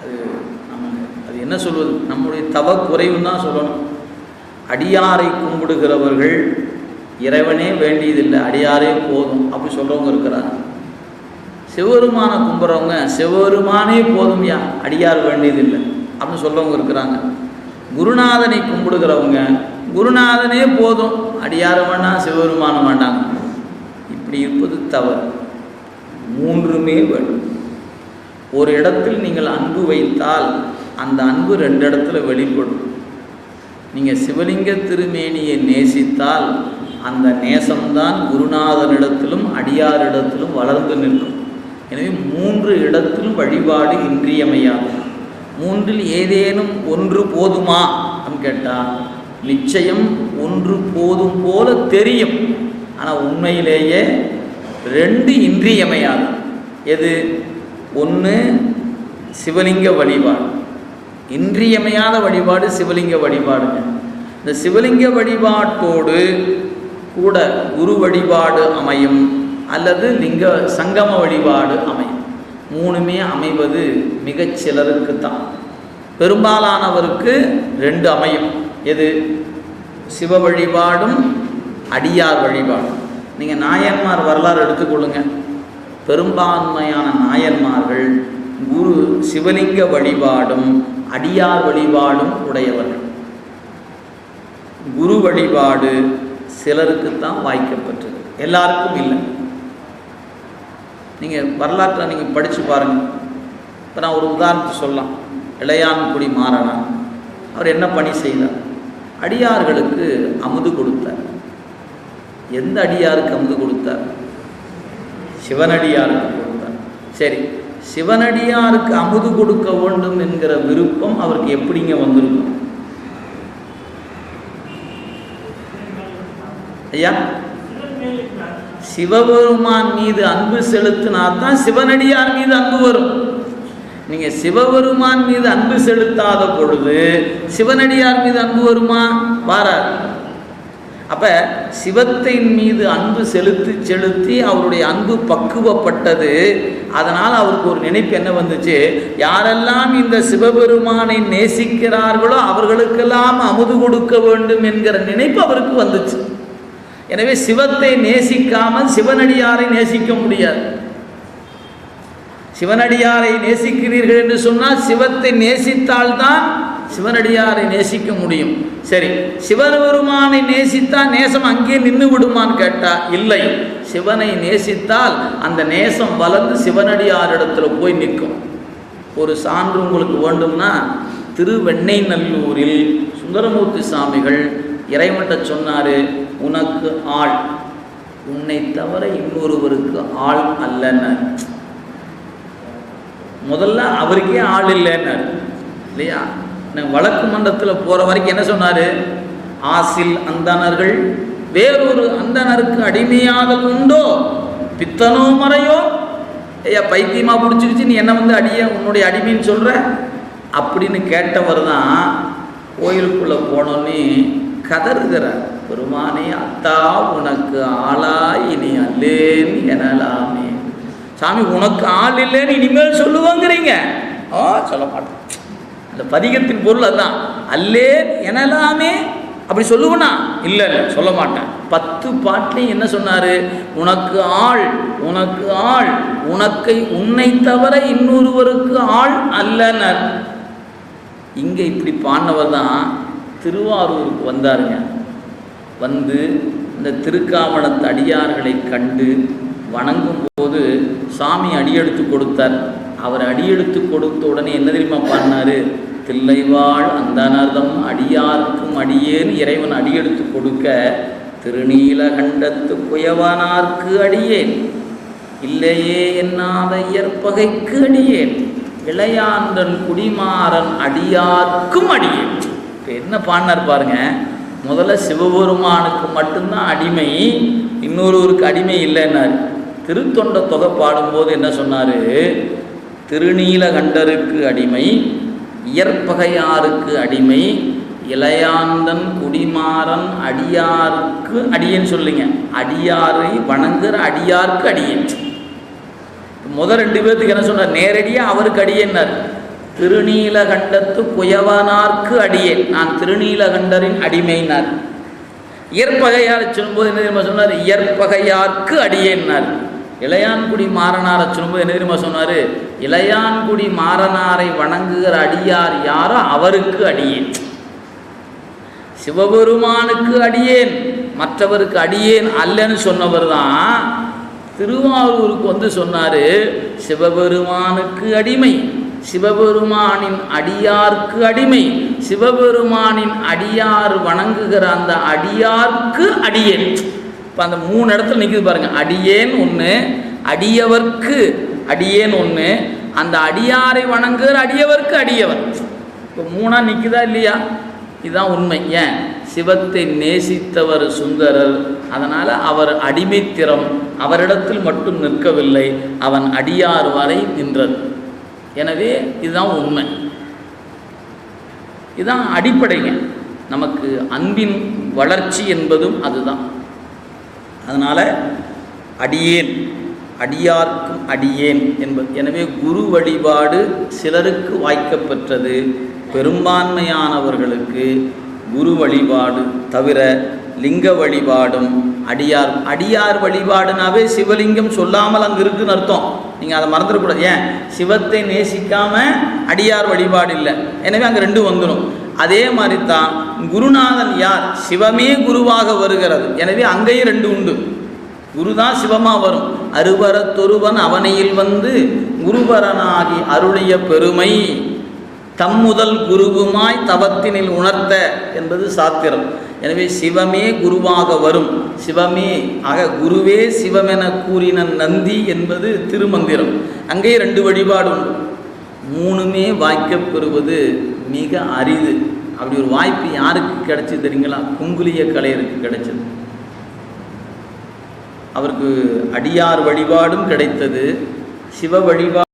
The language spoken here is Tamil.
அது அது என்ன சொல்வது, நம்முடைய தவ குறைவுன்னு தான் சொல்லணும். அடியாரை கும்பிடுகிறவர்கள் இறைவனே வேண்டியதில்லை, அடியாரே போதும் அப்படி சொல்கிறவங்க இருக்கிறாங்க. சிவபெருமானை கும்பிட்றவங்க சிவபெருமானே போதும்யா, அடியார் வேண்டியதில்லை அப்படின்னு சொல்கிறவங்க இருக்கிறாங்க. குருநாதனை கும்பிடுகிறவங்க குருநாதனே போதும், அடியார வேண்டாம் சிவபெருமானம் வேண்டாங்க. இப்படி இருப்பது தவறு. மூன்றுமே வேண்டும். ஒரு இடத்தில் நீங்கள் அன்பு வைத்தால் அந்த அன்பு ரெண்டு இடத்துல வெளிப்படும். நீங்கள் சிவலிங்க திருமேனியை நேசித்தால் அந்த நேசம்தான் குருநாதனிடத்திலும் அடியாரிடத்திலும் வளர்ந்து நிற்கும். எனவே மூன்று இடத்திலும் வழிபாடு இன்றியமையாது. மூன்றில் ஏதேனும் ஒன்று போதுமா அப்படின்னு கேட்டால் நிச்சயம் ஒன்று போதும் போல தெரியும். ஆனால் உண்மையிலேயே ரெண்டு இன்றியமையாது. எது? ஒன்று சிவலிங்க வழிபாடு, இன்றியமையாத வழிபாடு சிவலிங்க வழிபாடுங்க. இந்த சிவலிங்க வழிபாட்டோடு கூட குரு வழிபாடு அமையும் அல்லது லிங்க சங்கம வழிபாடு அமையும். மூணுமே அமைவது மிகச் சிலருக்கு தான். பெரும்பாலானவருக்கு ரெண்டு அமையும். எது? சிவ வழிபாடும் அடியார் வழிபாடும். நீங்கள் நாயன்மார் வரலாறு எடுத்துக்கொள்ளுங்க. பெரும்பான்மையான நாயன்மார்கள் குரு சிவலிங்க வழிபாடும் அடியார் வழிபாடும் உடையவர்கள். குரு வழிபாடு சிலருக்கு தான் வாய்க்கப்பட்டது, எல்லாருக்கும் இல்லை. நீங்கள் வரலாற்றை நீங்கள் படித்து பாருங்கள். இப்போ நான் ஒரு உதாரணத்தை சொல்லலாம். இளையான்குடி மாறனார் அவர் என்ன பணி செய்தார்? அடியார்களுக்கு அமுது கொடுத்தார். எந்த அடியாருக்கு அமுது கொடுத்தார்? சிவனடியாருக்கு கொடுத்தார். சரி, சிவனடியாருக்கு அமுது கொடுக்க வேண்டும் என்கிற விருப்பம் அவருக்கு எப்படிங்க வந்திருக்கும்? ஐயா, சிவபெருமான் மீது அன்பு செலுத்தினால்தான் சிவனடியார் மீது அன்பு வரும். நீங்க சிவபெருமான் மீது அன்பு செலுத்தாத பொழுது சிவனடியார் மீது அன்பு வருமா? வராது. அப்ப சிவத்தின் மீது அன்பு செலுத்தி அவருடைய அன்பு பக்குவப்பட்டது. அதனால் அவருக்கு ஒரு நினைப்பு என்ன வந்துச்சு? யாரெல்லாம் இந்த சிவபெருமானை நேசிக்கிறார்களோ அவர்களுக்கெல்லாம் அமுது கொடுக்க வேண்டும் என்கிற நினைப்பு அவருக்கு வந்துச்சு. எனவே சிவத்தை நேசிக்காமல் சிவனடியாரை நேசிக்க முடியாது. சிவனடியாரை நேசிக்கிறீர்கள் என்று சொன்னால் சிவத்தை நேசித்தால்தான் சிவனடியாரை நேசிக்க முடியும். சரி, சிவபெருமானை நேசித்தால் நேசம் அங்கே நின்று விடுமான்னு கேட்டால் இல்லை. சிவனை நேசித்தால் அந்த நேசம் வளர்ந்து சிவனடியாரிடத்தில் போய் நிற்கும். ஒரு சான்று உங்களுக்கு வேண்டும்னா, திருவெண்ணெய்நல்லூரில் சுந்தரமூர்த்தி சாமிகள் இறைவன்கிட்ட சொன்னார், உனக்கு ஆள், உன்னை தவிர இன்னொருவருக்கு ஆள் அல்லன்னார். முதல்ல அவருக்கே ஆள் இல்லைன்னார் இல்லையா? வழக்கு மன்றத்தில் போகிற வரைக்கும் என்ன சொன்னார்? ஆசில் அந்தணர்கள் வேறொரு அந்தணருக்கு அடிமையாதல் உண்டோ, பித்தனோ மறையோ, ஐயா பைத்தியமாக பிடிச்சிக்கிச்சு, நீ என்ன வந்து உன்னுடைய அடிமைன்னு சொல்கிற அப்படின்னு கேட்டவர் தான் கோயிலுக்குள்ளே போனோன்னே கதறுகிறார். பெருமானே, அத்தா உனக்கு ஆளாய் இனி அல்லேன் எனலாமே. சாமி, உனக்கு ஆள் இல்லைன்னு இனிமேல் சொல்லுவாங்கிறீங்க? சொல்ல மாட்டேன். அந்த பதிகத்தின் பொருள் அதுதான். அல்லேன் எனலாமே அப்படி சொல்லுவனா? இல்லை சொல்ல மாட்டேன். 10 பாட்டிலையும் என்ன சொன்னார்? உனக்கு ஆள், உனக்கு ஆள், உன்னை தவிர இன்னொருவருக்கு ஆள் அல்லனர். இங்கே இப்படி பாடினவர் தான் திருவாரூருக்கு வந்தாருங்க. வந்து இந்த திருக்காவணத்து அடியார்களை கண்டு வணங்கும் போது சாமி அடியெடுத்து கொடுத்தார். அவர் அடியெடுத்து கொடுத்த உடனே என்ன தெரியுமா பாடினாரு? தில்லைவாழ் அந்தனர்தம் அடியார்க்கும் அடியேன் இறைவன் அடியெடுத்து கொடுக்க, திருநீலகண்டத்து புயவனார்க்கு அடியேன், இல்லையே என்னாத இயற்பகைக்கு அடியேன், இளையான்றன் குடிமாறன் அடியார்க்கும் அடியேன். இப்போ என்ன பாடினார் பாருங்க. முதல்ல சிவபெருமானுக்கு மட்டும்தான் அடிமை, இன்னொருவருக்கு அடிமை இல்லைன்னாரு. திருத்தொண்ட தொகை பாடும்போது என்ன சொன்னார்? திருநீலகண்டருக்கு அடிமை, இயற்பகையாருக்கு அடிமை, இளையாந்தன் குடிமாறன் அடியாருக்கு அடியேன்னு சொல்லுங்க. அடியாரை வணங்குற அடியாருக்கு அடியேன். முதல் 2 பேர்த்துக்கு என்ன சொன்னார்? நேரடியாக அவருக்கு அடியேன்னார். திருநீலகண்டத்து குயவனார்க்கு அடியேன், நான் திருநீலகண்டரின் அடிமைனார். இயற்பகையாரை சொல்லும்போது என்ன தெரியுமா சொன்னார்? இயற்பகையார்க்கு அடியேன்னார். இளையான்குடி மாறனாரை சொல்லும்போது என்ன தெரியுமா சொன்னார்? இளையான்குடி மாறனாரை வணங்குகிற அடியார் யாரோ அவருக்கு அடியேன். சிவபெருமானுக்கு அடியேன், மற்றவருக்கு அடியேன் அல்லன்னு சொன்னவர் தான் திருவாரூருக்கு வந்து சொன்னார், சிவபெருமானுக்கு அடிமை, சிவபெருமானின் அடியார்க்கு அடிமை, சிவபெருமானின் அடியார் வணங்குகிற அந்த அடியார்க்கு அடியேன். இப்போ அந்த 3 இடத்துல நிற்குது பாருங்க. அடியேன் ஒன்று, அடியவர்க்கு அடியேன் ஒன்று, அந்த அடியாரை வணங்குகிற அடியவர்க்கு அடியவர். இப்போ 3ஆ நிற்குதா இல்லையா? இதுதான் உண்மை. ஏன்? சிவத்தை நேசித்தவர் சுந்தரர், அதனால் அவர் அடிமைத்திறம் அவரிடத்தில் மட்டும் நிற்கவில்லை, அவன் அடியார் வரை நின்றது. எனவே இதுதான் உண்மை, இதுதான் அடிப்படைங்க. நமக்கு அன்பின் வளர்ச்சி என்பதும் அதுதான். அதனால் அடியேன், அடியார்க்கும் அடியேன் என்பது. எனவே குரு வழிபாடு சிலருக்கு வாய்க்கப்பெற்றது, பெரும்பான்மையானவர்களுக்கு குரு வழிபாடு தவிர லிங்க வழிபாடும் அடியார். அடியார் வழிபாடுனாவே சிவலிங்கம் சொல்லாமல் அங்கே இருக்குன்னு அர்த்தம். நீங்கள் அதை மறந்துடக்கூடாது. ஏன்? சிவத்தை நேசிக்காமல் அடியார் வழிபாடு இல்லை, எனவே அங்கே 2 வந்துடும். அதே மாதிரி தான் குருநாதன் யார்? சிவமே குருவாக வருகிறது, எனவே அங்கேயும் 2 உண்டு. குரு தான் சிவமாக வரும். அருவரத்தொருவன் அவனையில் வந்து குருபரனாகி அருளிய பெருமை தம்முதல் குருவுமாய் தவத்தினில் உணர்த்த என்பது சாத்திரம். எனவே சிவமே குருவாக வரும். சிவமே ஆக குருவே சிவமென கூறின நந்தி என்பது திருமந்திரம். அங்கே 2 வழிபாடு உண்டு. 3மே வாய்க்கப்பெறுவது மிக அரிது. அப்படி ஒரு வாய்ப்பு யாருக்கு கிடைச்சது தெரியுங்களா? குங்குலிய கலையருக்கு கிடைச்சது. அவருக்கு அடியார் வழிபாடும் கிடைத்தது, சிவ வழிபாடு